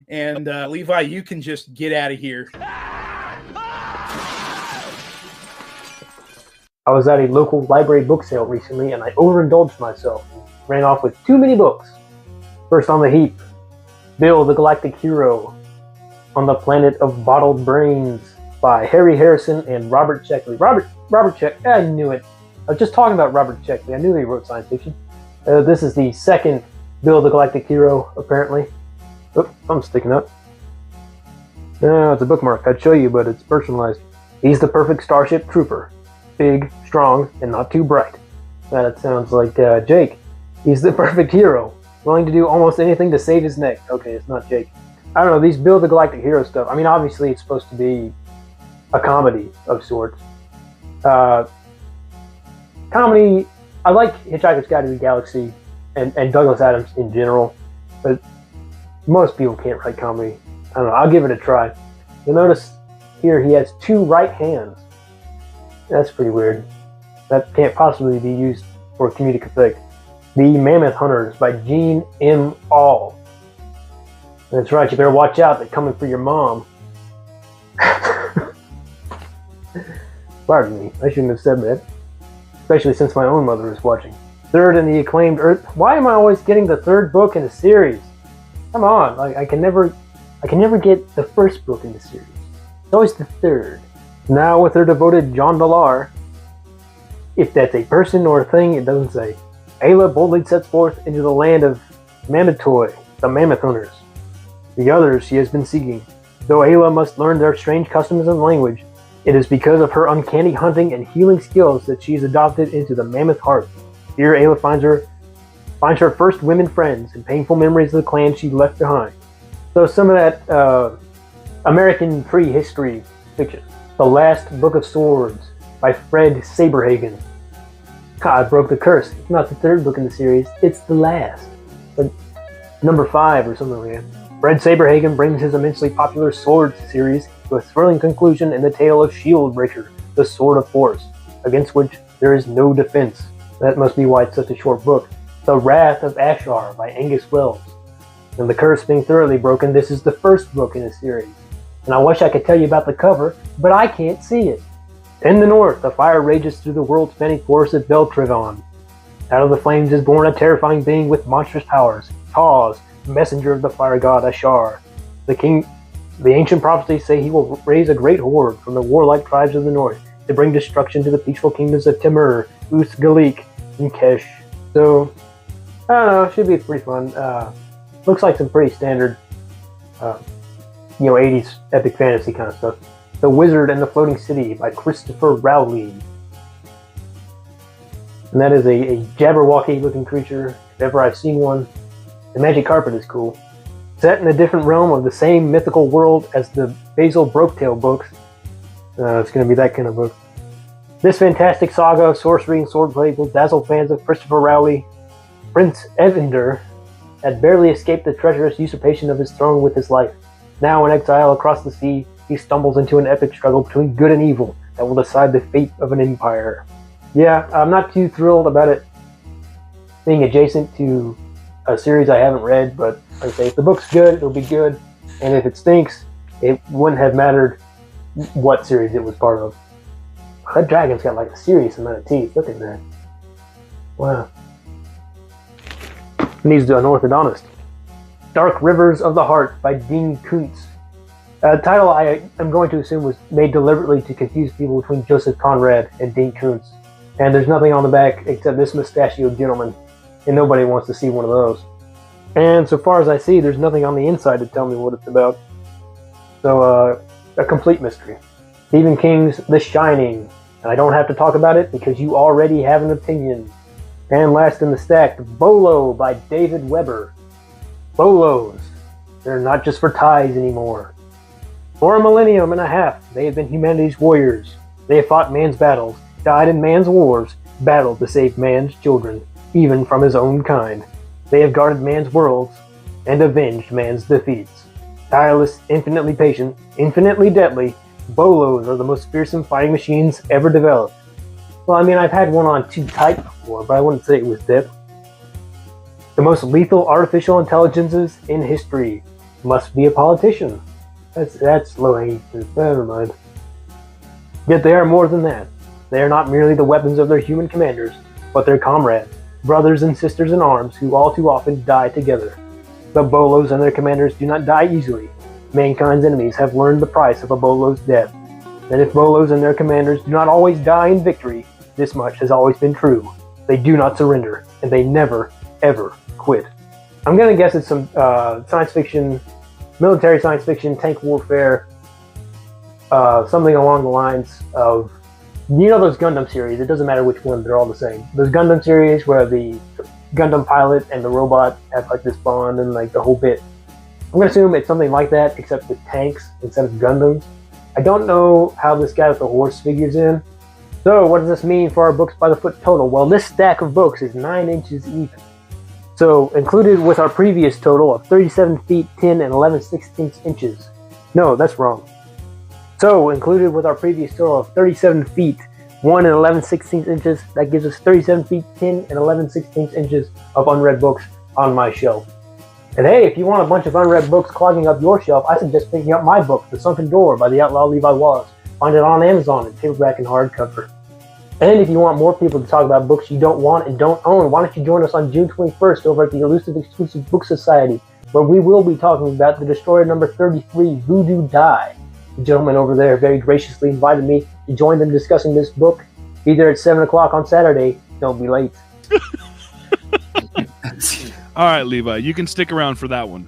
And Levi, you can just get out of here. I was at a local library book sale recently, and I overindulged myself and ran off with too many books. First on the heap, Bill the Galactic Hero on the Planet of Bottled Brains by Harry Harrison and Robert Sheckley. Robert Sheckley, I knew it. I was just talking about Robert Sheckley. I knew he wrote science fiction. This is the second Bill the Galactic Hero, apparently. Oh, I'm sticking up. No, it's a bookmark. I'd show you, but it's personalized. He's the perfect Starship Trooper. Big, strong, and not too bright. That sounds like Jake. He's the perfect hero, willing to do almost anything to save his neck. Okay, it's not Jake. I don't know, these Bill the Galactic Hero stuff, I mean, obviously it's supposed to be a comedy of sorts. Comedy, I like Hitchhiker's Guide to the Galaxy and Douglas Adams in general, but most people can't write comedy. I don't know, I'll give it a try. You'll notice here he has two right hands. That's pretty weird. That can't possibly be used for comedic effect. The Mammoth Hunters by Gene M. All. That's right, you better watch out, they're coming for your mom. Pardon me, I shouldn't have said that. Especially since my own mother is watching. Third in the acclaimed Earth. Why am I always getting the third book in a series? Come on, like I can never get the first book in the series. It's always the third. Now with their devoted John Villar, if that's a person or a thing, it doesn't say. Ayla boldly sets forth into the land of Mammoths, the Mammoth Hunters. The others she has been seeking. Though Ayla must learn their strange customs and language, it is because of her uncanny hunting and healing skills that she is adopted into the Mammoth Heart. Here Ayla finds her first women friends and painful memories of the clan she left behind. So some of that American prehistory fiction. The Last Book of Swords by Fred Saberhagen. I broke the curse. It's not the third book in the series, it's the last. But number 5 or something like that. Fred Saberhagen brings his immensely popular Swords series to a thrilling conclusion in the tale of Shieldbreaker, the Sword of Force, against which there is no defense. That must be why it's such a short book. The Wrath of Ashar by Angus Wells. And the curse being thoroughly broken, this is the first book in the series. And I wish I could tell you about the cover, but I can't see it. In the north, the fire rages through the world-spanning forest of Beltrivon. Out of the flames is born a terrifying being with monstrous powers, Taz, messenger of the fire god Ashar. The ancient prophecies say he will raise a great horde from the warlike tribes of the north to bring destruction to the peaceful kingdoms of Timur, Uth-Galik, and Kesh. So, I don't know, it should be pretty fun. Looks like some pretty standard 80s epic fantasy kind of stuff. The Wizard and the Floating City by Christopher Rowley. And that is a Jabberwocky looking creature, if ever I've seen one. The magic carpet is cool. Set in a different realm of the same mythical world as the Basil Broketail books. It's going to be that kind of book. This fantastic saga of sorcery and swordplay will dazzle fans of Christopher Rowley. Prince Evander had barely escaped the treacherous usurpation of his throne with his life. Now in exile across the sea, he stumbles into an epic struggle between good and evil that will decide the fate of an empire. Yeah, I'm not too thrilled about it being adjacent to a series I haven't read, but like I say, if the book's good, it'll be good, and if it stinks, it wouldn't have mattered what series it was part of. That dragon's got like a serious amount of teeth. Look at that. Wow. Needs an orthodontist. Dark Rivers of the Heart by Dean Koontz. A title I am going to assume was made deliberately to confuse people between Joseph Conrad and Dean Koontz. And there's nothing on the back except this mustachioed gentleman, and nobody wants to see one of those. And so far as I see, there's nothing on the inside to tell me what it's about. So, a complete mystery. Stephen King's The Shining. And I don't have to talk about it because you already have an opinion. And last in the stack, Bolo by David Weber. Bolos. They're not just for ties anymore. For a millennium and a half, they have been humanity's warriors. They have fought man's battles, died in man's wars, battled to save man's children, even from his own kind. They have guarded man's worlds and avenged man's defeats. Tireless, infinitely patient, infinitely deadly, Bolos are the most fearsome fighting machines ever developed. Well, I mean, I've had one on 2 Type before, but I wouldn't say it was depth. The most lethal artificial intelligences in history. must be a politician. That's low-hanging fruit. Never mind. Yet they are more than that. They are not merely the weapons of their human commanders, but their comrades, brothers and sisters in arms who all too often die together. The Bolos and their commanders do not die easily. Mankind's enemies have learned the price of a Bolo's death. And if Bolos and their commanders do not always die in victory, this much has always been true. They do not surrender, and they never, ever quit. I'm going to guess it's some science fiction, military science fiction, tank warfare, something along the lines of, you know, those Gundam series. It doesn't matter which one, they're all the same. Those Gundam series where the Gundam pilot and the robot have like this bond and like the whole bit. I'm going to assume it's something like that, except with tanks instead of Gundams. I don't know how this guy with the horse figures in. So what does this mean for our books by the foot total? Well, this stack of books is 9 inches even. So included with our previous total of 37 feet 10 and 11/16 inches. No, that's wrong. So included with our previous total of 37 feet 1 and 11/16 inches, that gives us 37 feet 10 and 11/16 inches of unread books on my shelf. And hey, if you want a bunch of unread books clogging up your shelf, I suggest picking up my book, The Sunken Door by the outlaw Levi Wallace. Find it on Amazon in paperback and hardcover. And if you want more people to talk about books you don't want and don't own, why don't you join us on June 21st over at the Elusive Exclusive Book Society, where we will be talking about the Destroyer number 33, Voodoo Die. The gentleman over there very graciously invited me to join them discussing this book. Be there at 7 o'clock on Saturday. Don't be late. All right, Levi, you can stick around for that one.